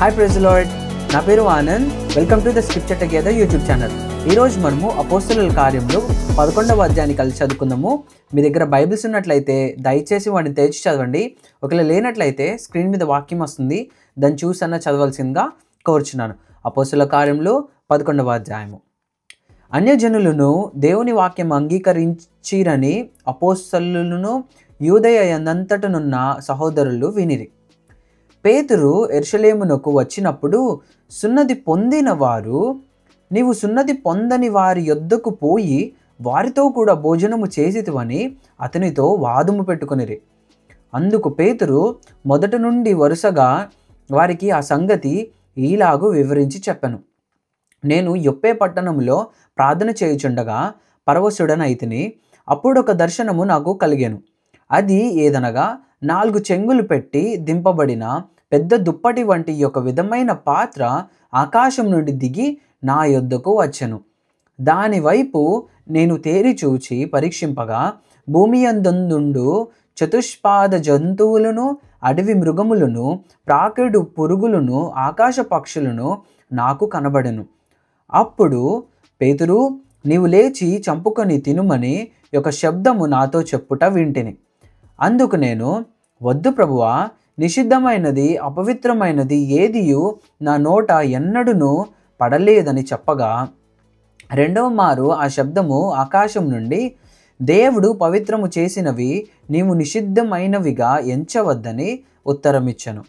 Hi praise the lord. నా పేరు Anand. Welcome to the scripture together YouTube channel. ఈరోజు మనము అపోస్తలుల కార్యములు 11వ అధ్యాయాన్ని కలిసి చదువుకుందాము. మీ దగ్గర బైబిల్స్ ఉన్నట్లయితే దయచేసి వాటిని తెరిచి చదవండి. ఒకవేళ లేనట్లయితే స్క్రీన్ మీద వాక్యం వస్తుంది, దాన్ని చూసన్నా చదవాల్సిందిగా కోరుచున్నాను. అపోస్తలుల కార్యములు 11వ అధ్యాయము. అన్యజనులను దేవుని వాక్యం అంగీకరించిరని అపోస్తలులను యూదయ యందంతటనున్న సహోదరులు వినిరి. పేతురు యెరూషలేమునకు వచ్చినప్పుడు సున్నతి పొందిన వారు, నీవు సున్నతి పొందని వారి యొద్దకు పోయి వారితో కూడా భోజనము చేసితివని అతనితో వాదము పెట్టుకొనిరి. అందుకు పేతురు మొదటి నుండి వరుసగా వారికి ఆ సంగతి ఈలాగు వివరించి చెప్పెను. నేను యొప్పే పట్టణంలో ప్రార్థన చేయుచుండగా పరవశుడనైతిని. అప్పుడొక దర్శనము నాకు కలిగెను. అది ఏదనగా 4 చెంగులు పెట్టి దింపబడిన పెద్ద దుప్పటి వంటి ఒక విధమైన పాత్ర ఆకాశం నుండి దిగి నా యొద్దకు వచ్చెను. దాని వైపు నేను తేరి చూచి పరీక్షింపగా భూమి యందుండు చతుష్పాద జంతువులను, అడవి మృగములను, ప్రాకెడు పురుగులను, ఆకాశ పక్షులను నాకు కనబడెను. అప్పుడు పేతురు, నీవు లేచి చంపుకొని తినుమని ఒక శబ్దము నాతో చెప్పుట వింటిని. అందుకు నేను, వద్దు ప్రభువా, నిషిద్ధమైనది అపవిత్రమైనది ఏదియు నా నోట ఎన్నడూనూ పడలేదని చెప్పగా, రెండవ మారు ఆ శబ్దము ఆకాశం నుండి, దేవుడు పవిత్రము చేసినవి నీవు నిషిద్ధమైనవిగా ఎంచవద్దని ఉత్తరమిచ్చెను.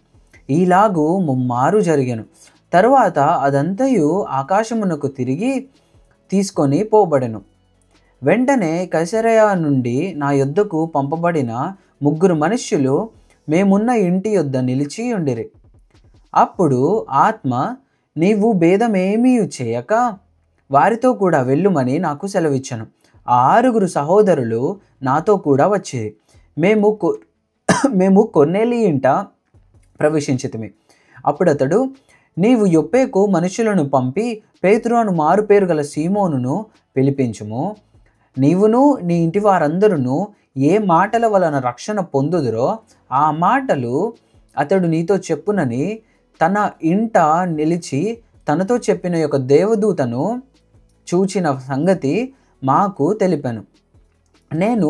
ఈలాగు ముమ్మారు జరిగెను. తరువాత అదంతయు ఆకాశమునకు తిరిగి తీసుకొని పోబడెను. వెంటనే కైసరయ నుండి నా యొద్దకు పంపబడిన 3 మనుష్యులు మేమున్న ఇంటి యొద్ద నిలిచి ఉండిరి. అప్పుడు ఆత్మ, నీవు భేదమేమీ చేయక వారితో కూడా వెళ్ళుమని నాకు సెలవిచ్చెను. ఆ 6 సహోదరులు నాతో కూడా వచ్చిరి. మేము కొర్నేలి ఇంట ప్రవేశించితిమి. అప్పుడతడు, నీవు యొప్పేకు మనుషులను పంపి పేతురు అను మారుపేరు గల సీమోనును పిలిపించుము. నీవును నీ ఇంటి వారందరూ ఏ మాటల వలన రక్షణ పొందుదురో ఆ మాటలు అతడు నీతో చెప్పునని తన ఇంట నిలిచి తనతో చెప్పిన యొక్క దేవదూతను చూచిన సంగతి మాకు తెలిపాను. నేను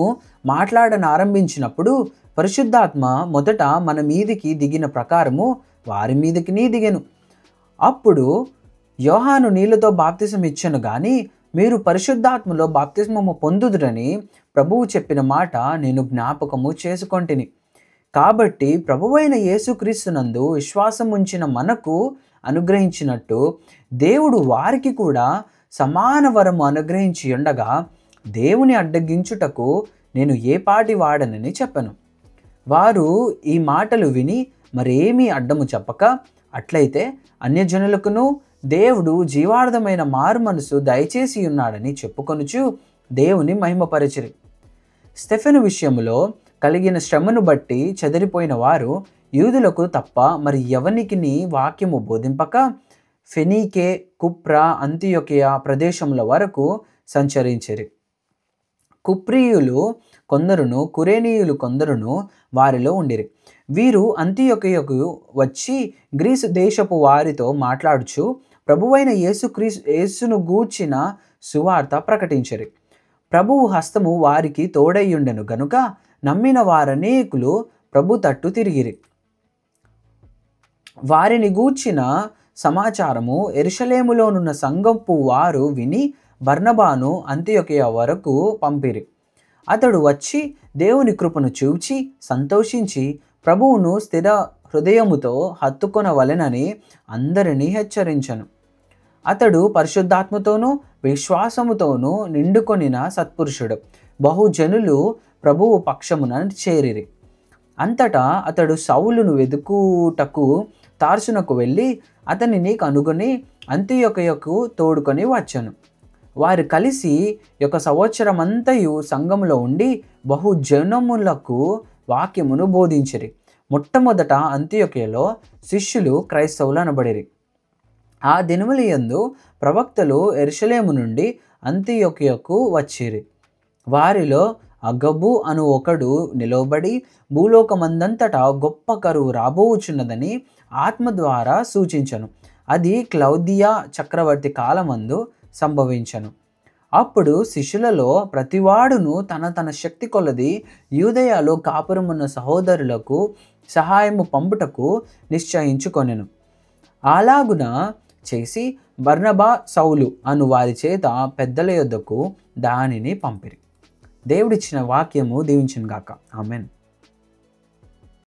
మాట్లాడనారంభించినప్పుడు పరిశుద్ధాత్మ మొదట మన మీదికి దిగిన ప్రకారము వారి మీదికి దిగెను. అప్పుడు యోహాను నీళ్లతో బాప్తిసం ఇచ్చెను గాని మీరు పరిశుద్ధాత్మలో బాప్తిస్మము పొందుదురని ప్రభువు చెప్పిన మాట నేను జ్ఞాపకము చేసుకొంటిని. కాబట్టి ప్రభువైన యేసుక్రీస్తునందు విశ్వాసం ఉంచిన మనకు అనుగ్రహించినట్టు దేవుడు వారికి కూడా సమాన వరము అనుగ్రహించి ఉండగా దేవుని అడ్డగించుటకు నేను ఏ పాటి వాడనని చెప్పను. వారు ఈ మాటలు విని మరేమీ అడ్డము చెప్పక, అట్లయితే అన్యజనులకును దేవుడు జీవార్థమైన మారు మనసు దయచేసి ఉన్నాడని చెప్పుకొనుచు దేవుని మహిమపరచిరి. స్టెఫెను విషయములో కలిగిన శ్రమను బట్టి చెదిరిపోయిన వారు యూదులకు తప్ప మరి ఎవనికిని వాక్యము బోధింపక ఫెనీకే, కుప్రా, అంతియొకయ ప్రదేశముల వరకు సంచరించిరి. కుప్రీయులు కొందరును కురేనీయులు కొందరును వారిలో ఉండిరి. వీరు అంతియొకయకు వచ్చి గ్రీసు దేశపు వారితో మాట్లాడుచు ప్రభువైన యేసును గూర్చిన సువార్త ప్రకటించిరి. ప్రభువు హస్తము వారికి తోడయ్యుండెను గనుక నమ్మిన వారనేకులు ప్రభు తట్టు తిరిగిరి. వారిని గూర్చిన సమాచారము యెరూషలేములోనున్న సంఘపు వారు విని బర్నబాను అంతియొకయ వరకు పంపిరి. అతడు వచ్చి దేవుని కృపను చూచి సంతోషించి ప్రభువును స్థిర హృదయముతో హత్తుకొనవలెనని అందరినీ హెచ్చరించెను. అతడు పరిశుద్ధాత్మతోనూ విశ్వాసముతోనూ నిండుకొనిన సత్పురుషుడు. బహుజనులు ప్రభువు పక్షమున చేరిరి. అంతటా అతడు సౌలును వెదుకుటకు తార్సునకు వెళ్ళి అతనిని కనుగొని అంతియొకయకు తోడుకొని వచ్చెను. వారు కలిసి 1 సంవత్సరమంతయు సంఘములో ఉండి బహుజనములకు వాక్యమును బోధించిరి. మొట్టమొదట అంతియొకయలో శిష్యులు క్రైస్తవులు అనబడిరి. ఆ దినములయందు ప్రవక్తలు యెరూషలేము నుండి అంతియొకయకు వచ్చిరి. వారిలో అగబు అను ఒకడు నిలవబడి భూలోకమందంతటా గొప్ప కరువు రాబోవుచున్నదని ఆత్మ ద్వారా సూచించను. అది క్లౌదియా చక్రవర్తి కాలమందు సంభవించను. అప్పుడు శిష్యులలో ప్రతివాడును తన తన శక్తి కొలది యూదయలో కాపురమున్న సహోదరులకు సహాయము పంపుటకు నిశ్చయించుకొనెను. అలాగున చేసి బర్నబా, సౌలు అను వారి చేత పెద్దల యొద్దకు దానిని పంపిరి. దేవుడిచ్చిన వాక్యము దీవించును గాక. ఆమెన్.